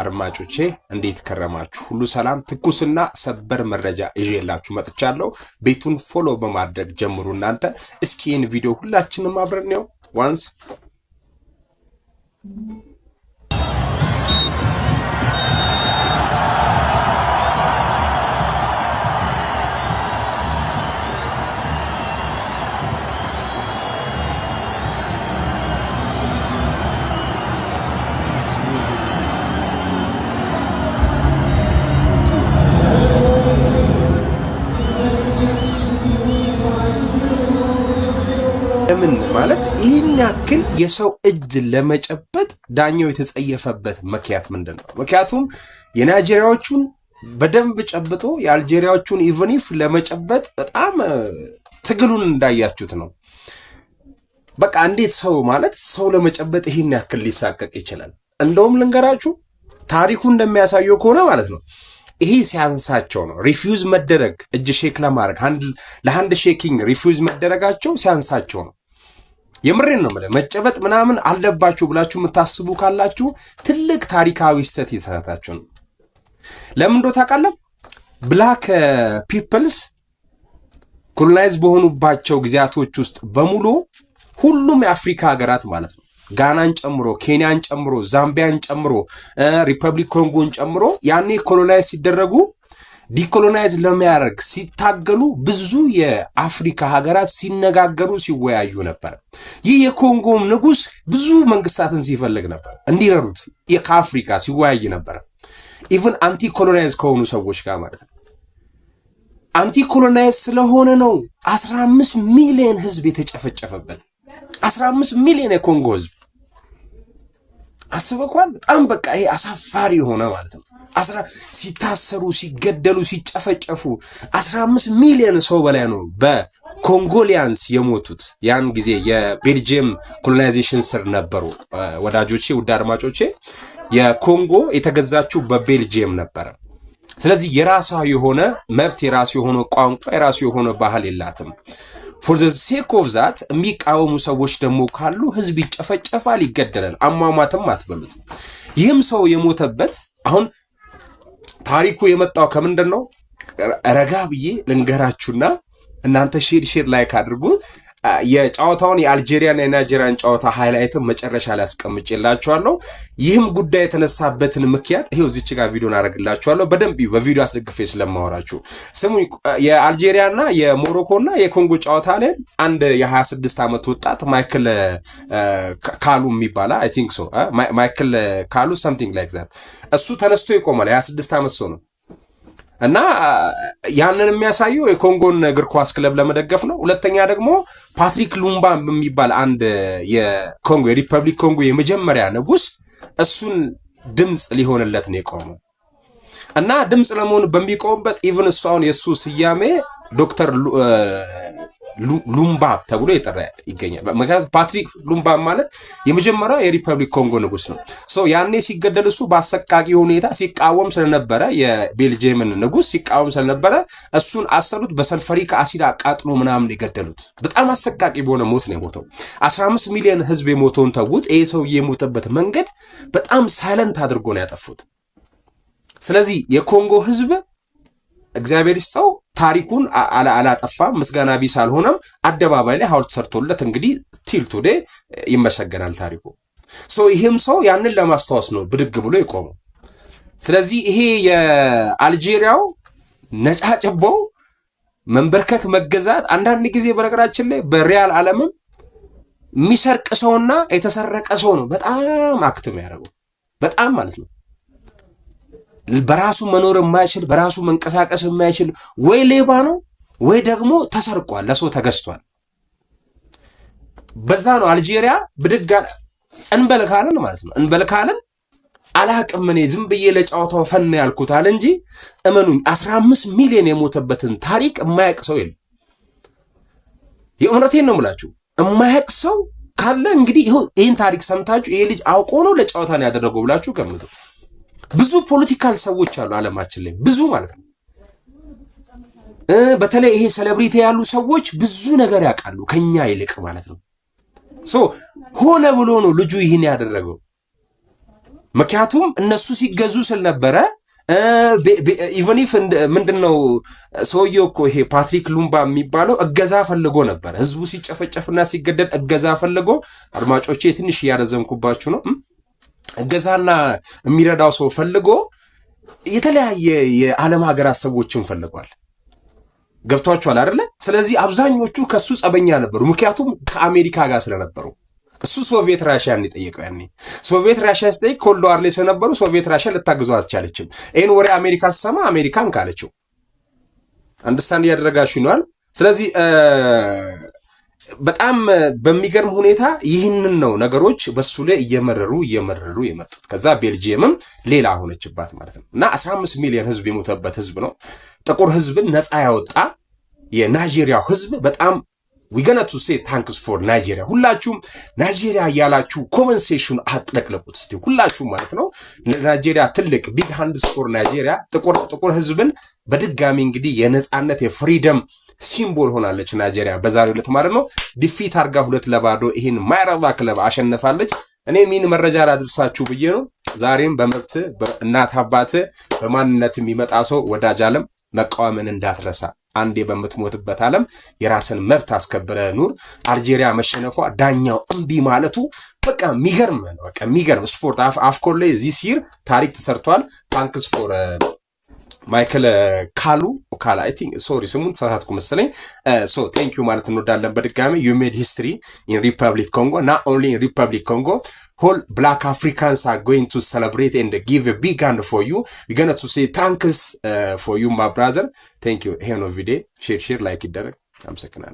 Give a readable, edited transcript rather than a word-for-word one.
አድማጮቼ እንዴት ከረማችሁ? ሁሉ ሰላም? ትኩስና ሰበር መረጃ ይዤላችሁ መጥቻለሁ። ቤቱን ፎሎ በማድረግ ጀምሩ። እናንተ እስኪ ይህን ቪዲዮ ሁላችንም አብረን ነው ዋንስ ለምን ማለት ይህን ያክል የሰው እጅ ለመጨበጥ ዳኛው የተጸየፈበት ምክንያት ምንድነው? ምክንያቱም የናይጄሪያዎቹን በደንብ ጨብጦ የአልጄሪያዎቹን ኢቨኒፍ ለመጨበጥ በጣም ትግሉን እንዳያችሁት ነው። በቃ እንዴት ሰው ማለት ሰው ለመጨበጥ ይህን ያክል ሊሳቀቅ ይችላል? እንደውም ልንገራችሁ ታሪኩ እንደሚያሳየው ከሆነ ማለት ነው ይሄ ሲያንሳቸው ነው። ሪፊውዝ መደረግ እጅ ሼክ ለማድረግ ለሃንድ ሼኪንግ ሪፊውዝ መደረጋቸው ሲያንሳቸው ነው። የምሬን ነው ማለት መጨበጥ ምናምን አለባችሁ ብላችሁ የምታስቡ ካላችሁ ትልቅ ታሪካዊ ስህተት ይሰራታችሁ ነው። ለምን እንደው ታውቃለህ? ብላክ ፒፕልስ ኮሎናይዝ በሆኑባቸው ጊዜያቶች ውስጥ በሙሉ ሁሉም የአፍሪካ ሀገራት ማለት ነው ጋናን ጨምሮ ኬንያን ጨምሮ ዛምቢያን ጨምሮ ሪፐብሊክ ኮንጎን ጨምሮ ያኔ ኮሎናይዝ ሲደረጉ ዲኮሎናይዝ ለማያደርግ ሲታገሉ ብዙ የአፍሪካ ሀገራት ሲነጋገሩ ሲወያዩ ነበር። ይህ የኮንጎ ንጉስ ብዙ መንግስታትን ሲፈልግ ነበር እንዲረዱት ከአፍሪካ ሲወያይ ነበር። ኢቭን አንቲ ኮሎናይዝ ከሆኑ ሰዎች ጋር ማለት ነው። አንቲ ኮሎናይዝ ስለሆነ ነው 15 ሚሊዮን ህዝብ የተጨፈጨፈበት። 15 ሚሊዮን የኮንጎ ህዝብ አስበኳል። በጣም በቃ ይሄ አሳፋሪ ሆነ ማለት ነው። ሲታሰሩ ሲገደሉ ሲጨፈጨፉ 15 ሚሊዮን ሰው በላይ ነው በኮንጎሊያንስ የሞቱት። ያን ጊዜ የቤልጂየም ኮሎናይዜሽን ስር ነበሩ ወዳጆቼ፣ ውድ አድማጮቼ። የኮንጎ የተገዛችው በቤልጂየም ነበር። ስለዚህ የራሷ የሆነ መብት፣ የራሱ የሆነ ቋንቋ፣ የራሱ የሆነ ባህል የላትም። for the sake of that የሚቃወሙ ሰዎች ደግሞ ካሉ ህዝብ ይጨፈጨፋል፣ ይገደላል። አሟሟትም አትበሉት። ይህም ሰው የሞተበት አሁን ታሪኩ የመጣው ከምንድነው? ረጋ ብዬ ልንገራችሁና እናንተ ሼር ላይክ አድርጉ። የጫዋታውን የአልጄሪያና የናይጄሪያን ጫዋታ ሃይላይትን መጨረሻ ላይ አስቀምጬላችኋለሁ። ይህም ጉዳይ የተነሳበትን ምክንያት ይሄው እዚች ጋር ቪዲዮን አረግላችኋለሁ። በደንብ በቪዲዮ አስደግፌ ስለማወራችሁ ስሙ። የአልጄሪያና የሞሮኮና የኮንጎ ጫዋታ ላይ አንድ የ26 ዓመት ወጣት ማይክል ካሉ የሚባል አይ ቲንክ ሶ ማይክል ካሉ something like that እሱ ተነስቶ ይቆማል። 26 ዓመት ሰው ነው እና ያንን የሚያሳየው የኮንጎን እግር ኳስ ክለብ ለመደገፍ ነው። ሁለተኛ ደግሞ ፓትሪክ ሉምባ የሚባል አንድ የኮንጎ የሪፐብሊክ ኮንጎ የመጀመሪያ ንጉስ እሱን ድምጽ ሊሆንለት ነው የቆመው። እና ድምጽ ለመሆን በሚቆምበት ኢቭን እሷን የሱ ስያሜ ዶክተር ሉምባ ተብሎ ይገኛል። ምክንያቱም ፓትሪክ ሉምባ ማለት የመጀመሪያው የሪፐብሊክ ኮንጎ ንጉስ ነው። ያኔ ሲገደል እሱ በአሰቃቂ ሁኔታ ሲቃወም ስለነበረ የቤልጂየምን ንጉስ ሲቃወም ስለነበረ እሱን አሰሩት። በሰልፈሪክ አሲድ አቃጥሎ ምናምን የገደሉት በጣም አሰቃቂ በሆነ ሞት ነው የሞተው። 15 ሚሊዮን ህዝብ የሞተውን ተውት። ይሄ ሰው የሞተበት መንገድ በጣም ሳይለንት አድርጎ ነው ያጠፉት። ስለዚህ የኮንጎ ህዝብ እግዚአብሔር ይስጠው ታሪኩን አላጠፋም፣ ምስጋና ቢስ አልሆነም። አደባባይ ላይ ሐውልት ሰርቶለት እንግዲህ ቲል ቱዴ ይመሰገናል ታሪኩ። ይሄም ሰው ያንን ለማስተዋወስ ነው ብድግ ብሎ የቆመው። ስለዚህ ይሄ የአልጄሪያው ነጫጭቦው መንበርከክ መገዛት አንዳንድ ጊዜ በነገራችን ላይ በሪያል ዓለምም የሚሰርቅ ሰውና የተሰረቀ ሰው ነው በጣም አክትም ያደርገው በጣም ማለት ነው። በራሱ መኖር የማይችል በራሱ መንቀሳቀስ የማይችል ወይ ሌባ ነው ወይ ደግሞ ተሰርቋል፣ ለሰው ተገዝቷል። በዛ ነው አልጄሪያ ብድጋ እንበልካለን ማለት ነው። እንበልካለን አላቅም እኔ ዝም ብዬ ለጫዋታው ፈን ያልኩት አለ እንጂ እመኑኝ 15 ሚሊዮን የሞተበትን ታሪክ የማያቅ ሰው የለም። የእውነቴን ነው የምላችሁ። የማያቅ ሰው ካለ እንግዲህ ይሄን ታሪክ ሰምታችሁ ይሄ ልጅ አውቆ ነው ለጫዋታ ነው ያደረገው ብላችሁ ገምቱ። ብዙ ፖለቲካል ሰዎች አሉ ዓለማችን ላይ ብዙ ማለት ነው። በተለይ ይሄ ሴሌብሪቲ ያሉ ሰዎች ብዙ ነገር ያውቃሉ ከኛ ይልቅ ማለት ነው። ሆነ ብሎ ነው ልጁ ይሄን ያደረገው። ምክንያቱም እነሱ ሲገዙ ስለነበረ ኢቨን ኢፍ ምንድነው ሰውየው እኮ ይሄ ፓትሪክ ሉምባ የሚባለው እገዛ ፈልጎ ነበር ህዝቡ ሲጨፈጨፍና ሲገደል እገዛ ፈልጎ አድማጮቼ ትንሽ ያረዘምኩባችሁ ነው እገዛና የሚረዳው ሰው ፈልጎ የተለያየ የዓለም ሀገራት ሰዎችን ፈልጓል ገብቷቸዋል አይደለ ስለዚህ አብዛኞቹ ከሱ ጸበኛ ነበሩ ምክንያቱም ከአሜሪካ ጋር ስለነበሩ እሱ ሶቪየት ራሽያን ይጠየቀው ያኔ ሶቪየት ራሽያ ስታይ ኮልድ ዋር ላይ ስለነበሩ ሶቪየት ራሽያ ልታግዘው አትቻለችም ኤን ወሬ አሜሪካ ሰማ አሜሪካን ካለችው አንደርስታንድ ያደረጋችሁ ነው ስለዚህ በጣም በሚገርም ሁኔታ ይህንን ነው ነገሮች በሱ ላይ እየመረሩ የመጡት ከዛ ቤልጂየምም ሌላ ሆነችባት ማለት ነው እና 15 ሚሊዮን ህዝብ የሞተበት ህዝብ ነው ጥቁር ህዝብን ነፃ ያወጣ የናይጄሪያው ህዝብ በጣም we gonna to say thanks for Nigeria ሁላችሁም ናይጄሪያ ያላችሁ ኮመንሴሽን አጥለቅለቁት እስቲ ሁላችሁም ማለት ነው ናይጄሪያ ትልቅ ቢግ ሃንድስ ፎር ናይጄሪያ ጥቁር ህዝብን በድጋሚ እንግዲህ የነጻነት የፍሪደም ሲምቦል ሆናለች ናይጄሪያ በዛሬው ዕለት ማለት ነው ዲፊት አርጋ 2-0 ይሄን ማይራባ ክለብ አሸነፋለች እኔ ምን መረጃ ላድርሳችሁ ብዬ ነው ዛሬም በመብት በእናት አባት በማንነት የሚመጣ ሰው ወዳጅ ዓለም መቃወምን እንዳትረሳ አንዴ በመትሞትበት ዓለም የራስን መብት አስከብረ ኑር አልጄሪያ መሸነፏ ዳኛው እምቢ ማለቱ በቃ ሚገርም ነው በቃ ሚገርም ስፖርት አፍኮን ላይ እዚህ ሲር ታሪክ ተሰርቷል ታንክስ ፎር ማይክል ካላ አይ ቲንክ ሶሪ ስሙን ተሳሳትኩ መሰለኝ ሶ ቴንክ ዩ ማለት እንወዳለን በድጋሚ you made history in Republic Congo not only in Republic Congo whole black Africans are going to celebrate and give a big hand for you we're going to say thanks for you my brother thank you here no video share like it I'm second